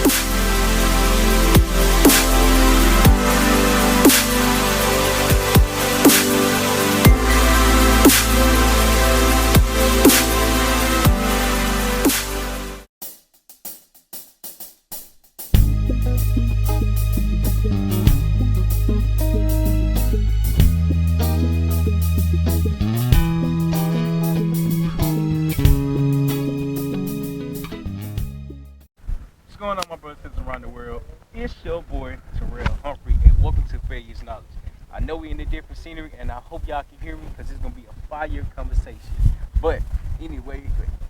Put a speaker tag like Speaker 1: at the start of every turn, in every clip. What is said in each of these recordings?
Speaker 1: What's going on, my brothers and sisters around the world? It's your boy Terrell Humphrey, and welcome to Fair Use Knowledge. I know we're in a different scenery, and I hope y'all can hear me because it's gonna be a fire conversation. But anyway,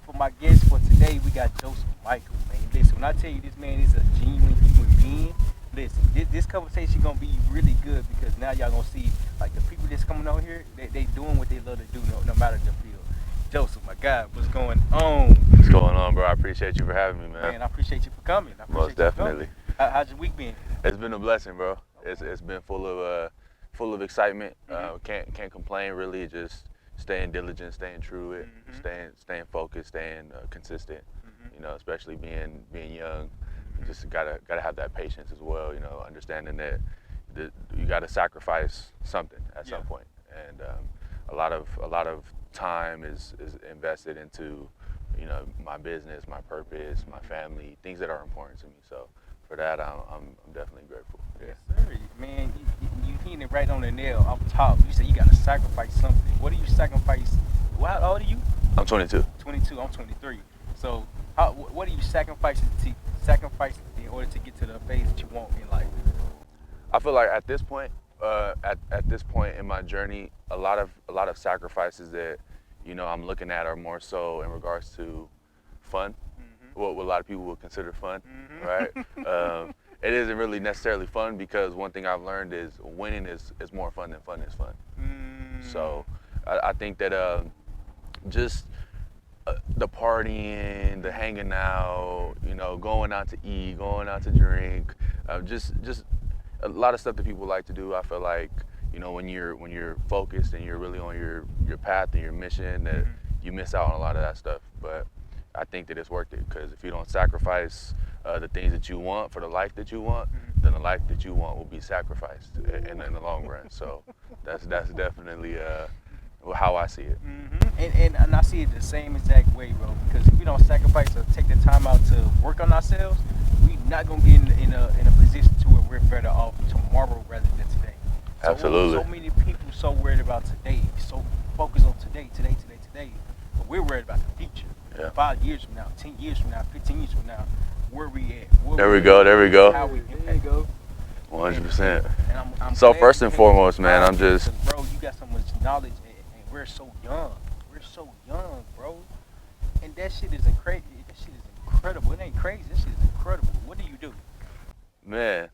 Speaker 1: for my guest for today, we got Joseph Michael. Man, listen, when I tell you this man is a genuine human being, listen, this conversation gonna be really good because now y'all gonna see like the people that's coming out here, they doing what they love to do, no matter the field. Joseph, my God, what's going on?
Speaker 2: What's going on, bro? I appreciate you for having me, man.
Speaker 1: Man, I appreciate you for coming.
Speaker 2: Most definitely.
Speaker 1: How's your week been?
Speaker 2: It's been a blessing, bro. It's been full of excitement. Can't complain really. Just staying diligent, staying true to it, staying focused, staying consistent. You know, especially being young, just gotta have that patience as well. You know, understanding that you gotta sacrifice something at some point, and a lot of time is invested into, you know, my business, my purpose, my family, things that are important to me. So for that, I'm definitely grateful.
Speaker 1: Yes, sir. Man, you hitting it right on the nail off top. You said you got to sacrifice something. What do you sacrifice? How old are you?
Speaker 2: I'm 22.
Speaker 1: 22. I'm 23. So what do you sacrifice in order to get to the phase that you want in life?
Speaker 2: I feel like at this point, at this point in my journey, a lot of sacrifices that, you know, I'm looking at are more so in regards to fun, what a lot of people would consider fun, right? It isn't really necessarily fun because one thing I've learned is winning is more fun than fun is fun. So I think that just the partying, the hanging out, you know, going out to eat, going out to drink, just a lot of stuff that people like to do. I feel like, you know, when you're focused and you're really on your path and your mission, that you miss out on a lot of that stuff. But I think that it's worth it, because if you don't sacrifice the things that you want for the life that you want, then the life that you want will be sacrificed in the long run. So that's definitely how I see it.
Speaker 1: And I see it the same exact way, bro. Because if we don't sacrifice or take the time out to work on ourselves, we're not gonna get in a position to where we're better off tomorrow rather than today.
Speaker 2: Absolutely.
Speaker 1: So many people so worried about today, so focused on today. But we're worried about the future.
Speaker 2: Yeah.
Speaker 1: 5 years from now, 10 years from now, 15 years from now, where we at?
Speaker 2: There we go.
Speaker 1: How we impact.
Speaker 2: 100%.
Speaker 1: And I'm
Speaker 2: So
Speaker 1: glad
Speaker 2: first
Speaker 1: you
Speaker 2: and
Speaker 1: came
Speaker 2: foremost, man, I'm
Speaker 1: because,
Speaker 2: just,
Speaker 1: bro, you got so much knowledge, and we're so young. We're so young, bro. And that shit is incredible. That shit is incredible. It ain't crazy. That shit is incredible. What do you do?
Speaker 2: man.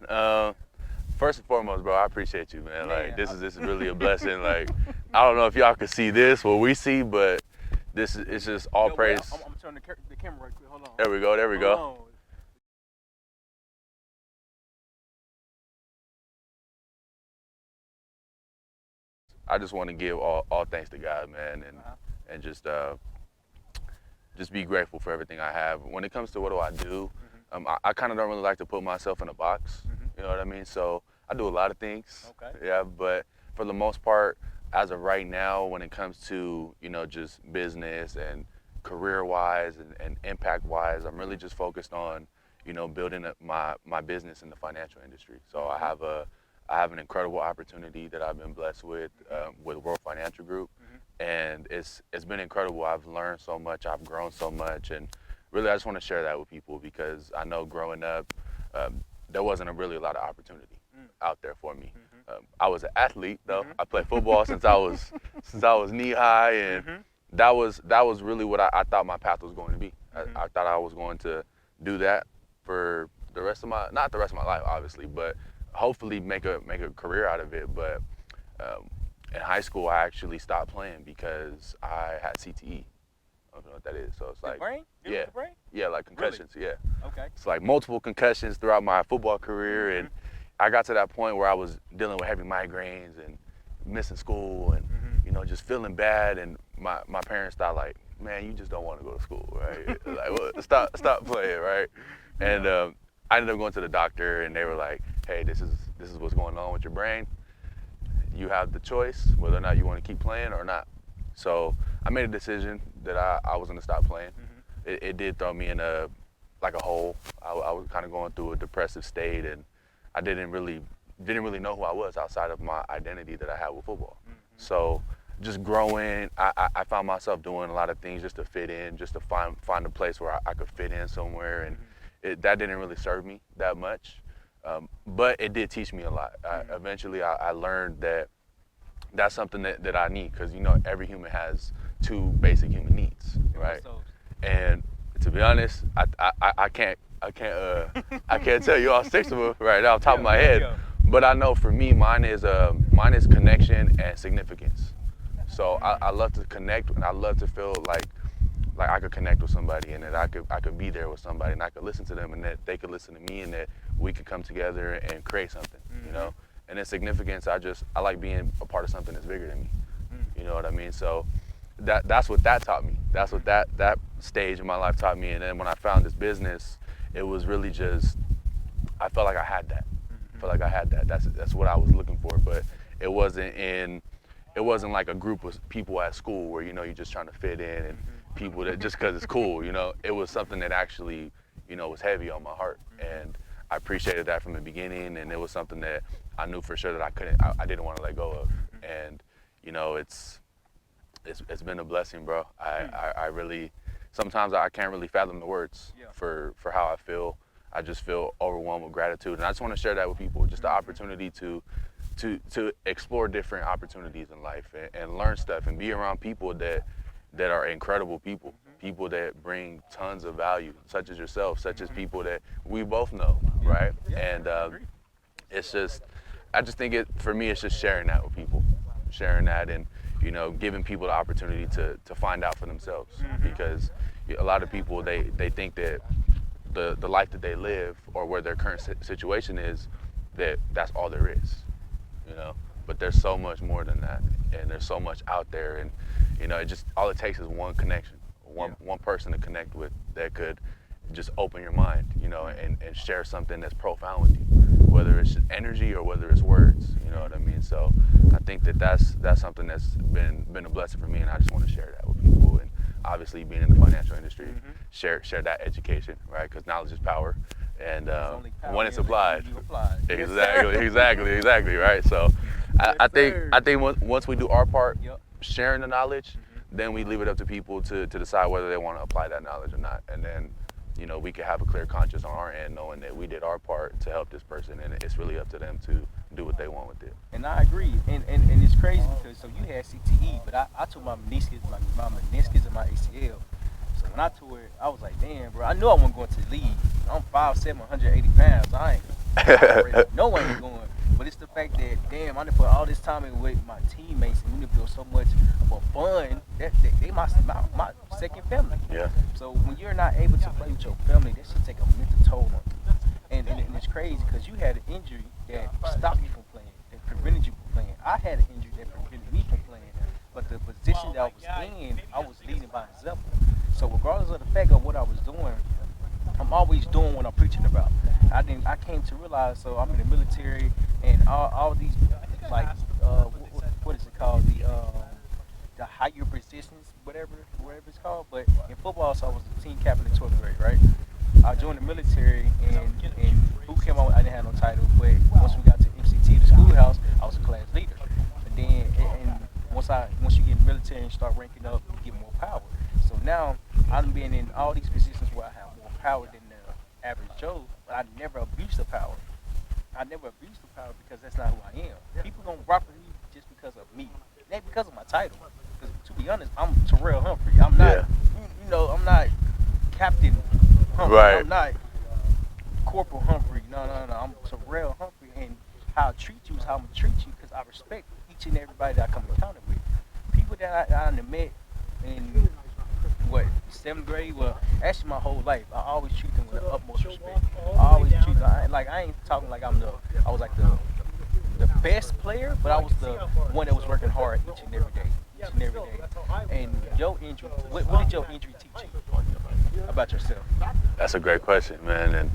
Speaker 2: First and foremost, bro, I appreciate you, man. Like this is really a blessing. Like I don't know if y'all can see this, what we see, but this is it's just all praise.
Speaker 1: I'm turning the camera right quick. Hold on.
Speaker 2: There we go. There we go.
Speaker 1: Hold on.
Speaker 2: I just want to give all thanks to God, man, and just be grateful for everything I have. When it comes to what do I do, I kind of don't really like to put myself in a box. You know what I mean? So I do a lot of things.
Speaker 1: Okay.
Speaker 2: Yeah, but for the most part, as of right now, when it comes to, you know, just business and career-wise and impact-wise, I'm really just focused on, you know, building up my business in the financial industry. So I have an incredible opportunity that I've been blessed with World Financial Group, and it's been incredible. I've learned so much, I've grown so much, and really I just want to share that with people because I know growing up there wasn't really a lot of opportunity out there for me. I was an athlete though. I played football since I was knee high, and that was really what I thought my path was going to be. I thought I was going to do that for the rest of not the rest of my life obviously, but hopefully make a career out of it. But in high school I actually stopped playing because I had CTE. I don't know what that is. So it's like
Speaker 1: brain?
Speaker 2: Yeah,
Speaker 1: the brain?
Speaker 2: yeah, like concussions.
Speaker 1: Really?
Speaker 2: Yeah.
Speaker 1: Okay.
Speaker 2: It's like multiple concussions throughout my football career, and I got to that point where I was dealing with heavy migraines and missing school and you know, just feeling bad. And my parents thought like, man, you just don't want to go to school, right? Like, well, stop playing, right? And I ended up going to the doctor, and they were like, "Hey, this is what's going on with your brain. You have the choice whether or not you want to keep playing or not." So I made a decision that I was gonna stop playing. It did throw me in a like a hole. I was kind of going through a depressive state, and I didn't really know who I was outside of my identity that I had with football. So just growing, I found myself doing a lot of things just to fit in, just to find a place where I could fit in somewhere, and that didn't really serve me that much. But it did teach me a lot. Eventually, I learned that that's something that I need, because every human has two basic human needs, right? And to be honest, I can't tell you all six of them right now off the top of my head. But I know for me, mine is connection and significance. So I love to connect, and I love to feel like I could connect with somebody, and that I could be there with somebody, and I could listen to them, and that they could listen to me, and that we could come together and create something, And in significance, I like being a part of something that's bigger than me. You know what I mean? So that's what that taught me. That's what that stage of my life taught me. And then when I found this business, it was really just, I felt like I had that. I felt like I had that. That's what I was looking for. But it wasn't like a group of people at school where you're just trying to fit in, and people that just because it's cool. It was something that actually was heavy on my heart, and I appreciated that from the beginning. And it was something that I knew for sure that I didn't want to let go of. And it's been a blessing, bro. I really, sometimes I can't really fathom the words for how I feel. I just feel overwhelmed with gratitude, and I just want to share that with people. Just the opportunity to explore different opportunities in life, and learn stuff, and be around people that are incredible people. People that bring tons of value, such as yourself, such as people that we both know, right? And it's just, I just think for me, it's just sharing that with people, sharing that, and giving people the opportunity to find out for themselves. Because a lot of people, they think that the life that they live, or where their current situation is, that's all there is, But there's so much more than that, and there's so much out there, and all it takes is one connection, one person to connect with that could just open your mind, and share something that's profound with you, whether it's energy or whether it's words, you know what I mean? So I think that's something that's been a blessing for me, and I just want to share that with people. And obviously, being in the financial industry, share that education, right? Because knowledge is power, and when it's applied, exactly, right? So I think once we do our part, sharing the knowledge, then we leave it up to people to decide whether they want to apply that knowledge or not, and then we can have a clear conscience on our end, knowing that we did our part to help this person, and it's really up to them to do what they want with it.
Speaker 1: And I agree, and it's crazy because so you had CTE, but I tore my meniscus and my ACL. So when I tore it, I was like, damn, bro, I knew I wasn't going to the league. I'm 5'7", 180 pounds. I no one ain't going. But it's the fact that, damn, I done put all this time in with my teammates, and we done built so much of a bond that they my second family.
Speaker 2: Yeah.
Speaker 1: So when you're not able to play with your family, that should take a mental toll on you. And it's crazy because you had an injury that stopped you from playing, that prevented you from playing. I had an injury that prevented me from playing. But the position that I was in, I was leading by example. So regardless of the fact of what I was doing, I'm always doing what I'm preaching about. I came to realize, so I'm in the military, and all these, like, what is it called? The higher positions, whatever it's called. But in football, so I was the team captain in 12th grade, right? I joined the military, and boot camp, I didn't have no title, but once we got to MCT, the schoolhouse, I was a class leader. But then, and once you get in the military and start ranking up, you get more power. So now, I'm being in all these positions where I have more power than the average Joe, but I never abused the power. I never abused the power because that's not who I am. People gonna rock with me just because of me, not because of my title. Because to be honest, I'm Terrell Humphrey. I'm not, I'm not Captain Humphrey.
Speaker 2: Right.
Speaker 1: I'm not Corporal Humphrey. No. I'm Terrell Humphrey, and how I treat you is how I'm gonna treat you, because I respect each and everybody that I come encounter with. People that I met in 7th grade, well, actually my whole life, I always treat them with the utmost respect. I always treat them, I ain't talking like I was like the best player, but I was the one that was working hard each and every day. And your injury, what did your injury teach you? How about yourself?
Speaker 2: That's a great question, man. And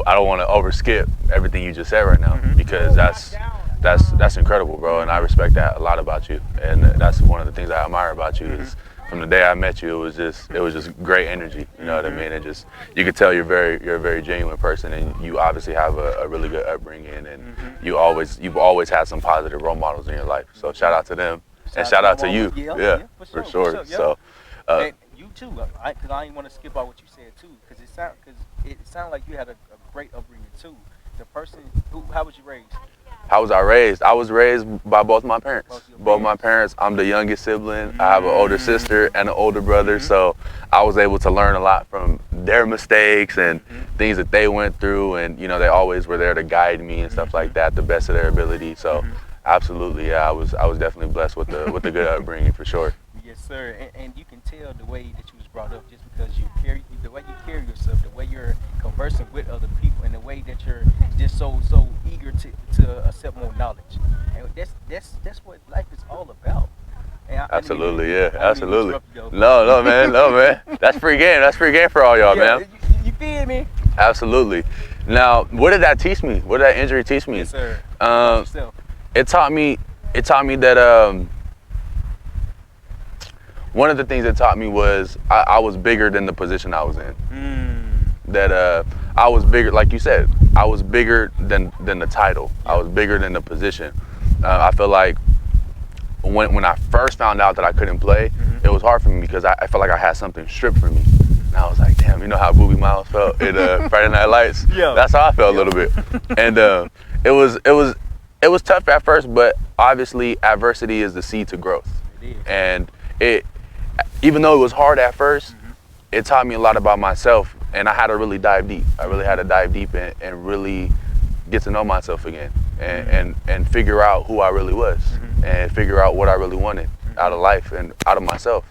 Speaker 2: I don't want to overskip everything you just said right now
Speaker 1: Mhm.
Speaker 2: because that's incredible, bro. And I respect that a lot about you. And that's one of the things I admire about you is from the day I met you, it was just great energy. You know what I mean? It just you could tell you're a very genuine person, and you obviously have a really good upbringing, and you've always had some positive role models in your life. So shout out to them, and shout out to you.
Speaker 1: Yeah,
Speaker 2: For sure.
Speaker 1: yeah.
Speaker 2: So.
Speaker 1: And you too, because I didn't want to skip out what you said too, because it sounded like you had a great upbringing too. The person how was you raised?
Speaker 2: How was I raised? I was raised by both my parents.
Speaker 1: Both your
Speaker 2: Both my parents. I'm the youngest sibling. I have an older sister and an older brother, so I was able to learn a lot from their mistakes and things that they went through, and they always were there to guide me and stuff like that, the best of their ability. So, absolutely, yeah, I was definitely blessed with the good upbringing for sure.
Speaker 1: Yes, sir. And you can tell the way that you was brought up just because the way you carry yourself, the way you're conversing with other people, and the way that you're just so eager to accept more knowledge. And that's what life is all about. And
Speaker 2: Absolutely,
Speaker 1: I
Speaker 2: yeah,
Speaker 1: didn't mean to
Speaker 2: absolutely.
Speaker 1: interrupt you, though.
Speaker 2: No, man, no, man. That's free game. That's free game for all y'all,
Speaker 1: Yeah,
Speaker 2: man.
Speaker 1: you feel me?
Speaker 2: Absolutely. Now, what did that teach me? What did that injury teach me?
Speaker 1: Yes, sir. About yourself.
Speaker 2: It taught me that one of the things it taught me was I was bigger than the position I was in. That I was bigger, like you said, I was bigger than the title. I was bigger than the position. I feel like when I first found out that I couldn't play, it was hard for me because I felt like I had something stripped from me. And I was like, damn, you know how Booby Miles felt in Friday Night Lights?
Speaker 1: Yeah.
Speaker 2: That's how I felt a little bit. And it was tough at first, but obviously adversity is the seed to growth.
Speaker 1: It is.
Speaker 2: And even though it was hard at first, it taught me a lot about myself, and I had to really dive deep. I really had to dive deep and really get to know myself again, and figure out who I really was, and figure out what I really wanted out of life and out of myself.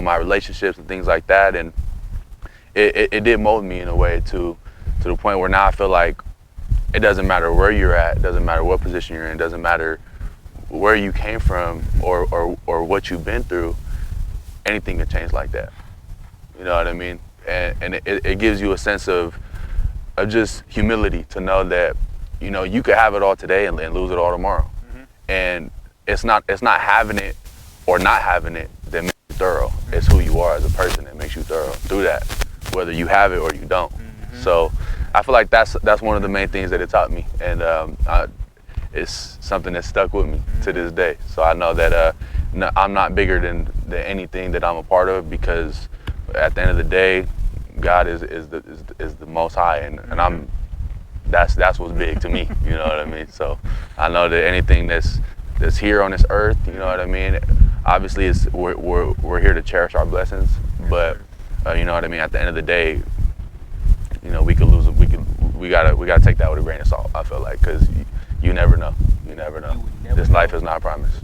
Speaker 2: My relationships and things like that, and it did mold me in a way to the point where now I feel like it doesn't matter where you're at, it doesn't matter what position you're in, it doesn't matter where you came from or what you've been through. Anything can change like that. You know what I mean? And it gives you a sense of just humility to know that you could have it all today and lose it all tomorrow. And it's not having it or not having it that makes you thorough. It's who you are as a person that makes you thorough through that, whether you have it or you don't. So I feel like that's one of the main things that it taught me, and it's something that stuck with me to this day. So I know that I'm not bigger than anything that I'm a part of, because at the end of the day, God is the Most High, and I'm that's what's big to me. You know what I mean? So I know that anything that's here on this earth, you know what I mean. Obviously, we're here to cherish our blessings, but you know what I mean. At the end of the day, we could lose. We gotta take that with a grain of salt. I feel like, because you never know. You never know. This life is not promised.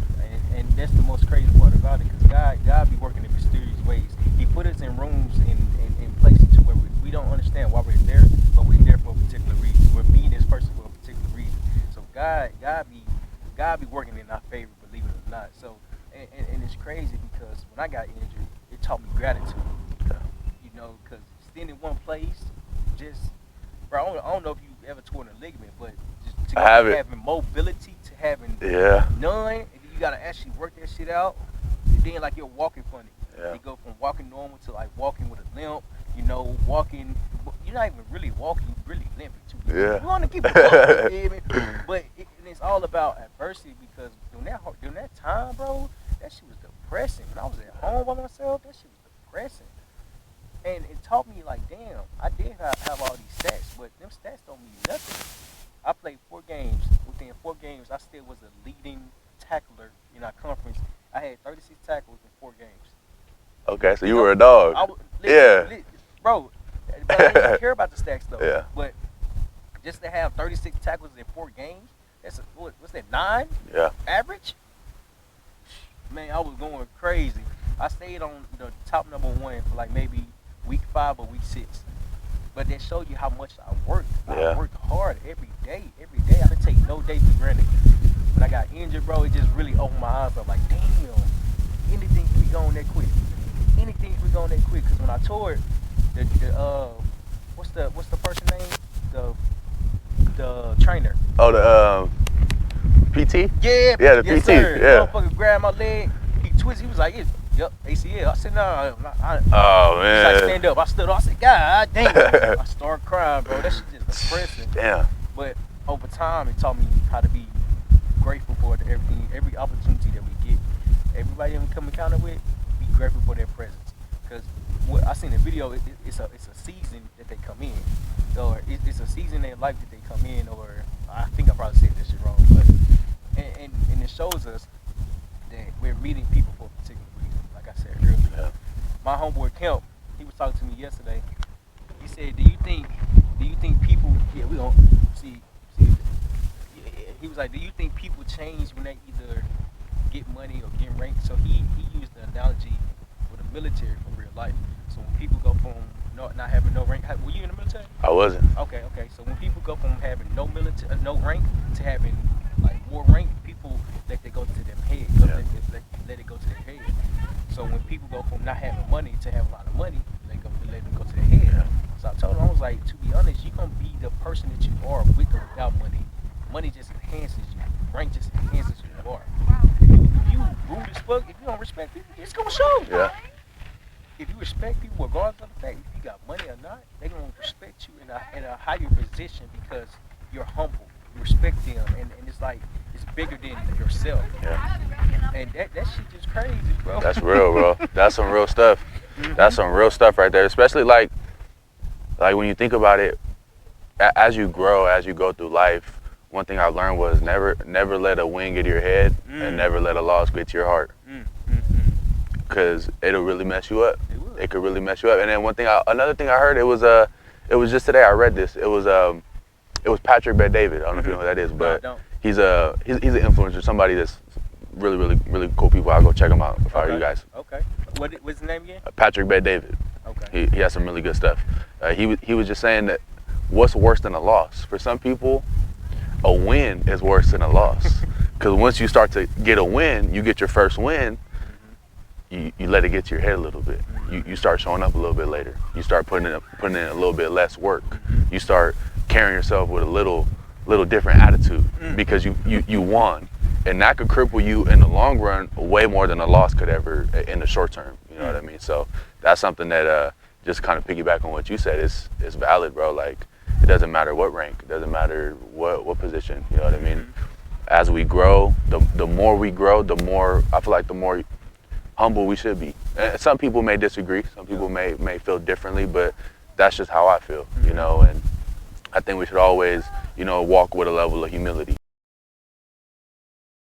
Speaker 1: And that's the most crazy part about it, because God be working in mysterious ways. He put us in rooms in places to where we don't understand why we're there, but we're there for a particular reason. We're meeting this person for a particular reason. So God be working in our favor, believe it or not. So and it's crazy, because when I got injured, it taught me gratitude. Because staying in one place, bro, I don't know if you ever torn a ligament, but just to having mobility to having none, and you gotta actually work that shit out. And then like you're walking funny. You go from walking normal to like walking with a limp. Walking. You're not even really walking. You're really limping too. You want to keep it going, you know? But it's all about adversity, because during that time, bro, that shit was depressing. When I was at home by myself, that shit was depressing. And it taught me, like, damn, I did have all these stats, but them stats don't mean nothing. I played 4 games. Within 4 games, I still was a leading tackler in our conference. I had 36 tackles in 4 games.
Speaker 2: Okay, so you were a dog.
Speaker 1: Bro, but I didn't care about the stats, though.
Speaker 2: Yeah.
Speaker 1: But just to have 36 tackles in 4 games, what's that, 9?
Speaker 2: Yeah.
Speaker 1: Average? Man, I was going crazy. I stayed on the top number 1 for like maybe week 5 or week 6. But that showed you how much I worked. I worked hard every day. I didn't take no day for granted. When I got injured, bro, it just really opened my eyes up. Like, damn, anything can be going that quick. Anything can be going that quick. Because when I tore it, what's the person name? The trainer.
Speaker 2: Oh, the PT?
Speaker 1: Yeah,
Speaker 2: Yeah, the
Speaker 1: yes
Speaker 2: PT.
Speaker 1: sir.
Speaker 2: Yeah.
Speaker 1: Motherfucker grabbed my leg. He twisted. He was like, "Yep, ACL." I said, "No."
Speaker 2: Oh
Speaker 1: He's like,
Speaker 2: man.
Speaker 1: "Stand up." I stood up. I said, "God damn!" I started crying, bro. That shit just depressing.
Speaker 2: Damn.
Speaker 1: But over time, it taught me how to be grateful for everything, every opportunity that we get. Everybody that we come encounter with, be grateful for their presence. Because what I seen in the video, it's a season that they come in, or it's a season in their life that they come in, or I think I probably said this shit wrong, but and it shows us that we're meeting people for a particular reason. Like I said earlier,
Speaker 2: Yeah.
Speaker 1: my homeboy Kemp, he was talking to me yesterday. He said, "Do you think people? Yeah, we don't see." He was like, "Do you think people change when they either get money or get ranked?" So he used the analogy with the military for real life. So when people go from not having no rank, were you in the military?
Speaker 2: I wasn't.
Speaker 1: Okay. So when people go from having no military, no rank to having like more rank, people let it go to their head. Let it go to their head. So when people go from not having money to have a lot of money, let it go to their head. So I told him, I was like, to be honest, you're gonna be the person that you are with or without money. Money just enhances you. Rank just enhances who you are. If you rude as fuck, if you don't respect people, it's gonna show.
Speaker 2: Yeah.
Speaker 1: If you respect people, regardless of the fact if you got money or not, they're gonna respect you in a higher position because you're humble. You respect them, and it's like it's bigger than yourself.
Speaker 2: Yeah.
Speaker 1: And that shit just crazy, bro.
Speaker 2: That's real, bro. That's some real stuff.
Speaker 1: Mhm.
Speaker 2: That's some real stuff right there. Especially like when you think about it, as you grow, as you go through life, one thing I learned was never let a win get to your head, and never let a loss get to your heart, because it'll really mess you up. It could really mess you up. And then another thing I heard, it was just today. I read this. It was Patrick Bet David. I don't know if you know who that is, but he's an influencer, somebody that's really cool people. I'll go check him out if I were you guys.
Speaker 1: Okay. What's his name again?
Speaker 2: Patrick Bet David.
Speaker 1: Okay.
Speaker 2: He has some really good stuff. He was just saying that what's worse than a loss? For some people, a win is worse than a loss. Because once you start to get a win, you get your first win, you let it get to your head a little bit. You start showing up a little bit later. You start putting in a little bit less work. You start carrying yourself with a little different attitude because you won. And that could cripple you in the long run way more than a loss could ever in the short term. You know what I mean? So that's something that just kind of piggyback on what you said is valid, bro. Like, it doesn't matter what rank, it doesn't matter what position. You know what I mean? As we grow, the more we grow, the more I feel like the more humble we should be. And some people may disagree, some people may feel differently, but that's just how I feel, you know. And I think we should always, walk with a level of humility.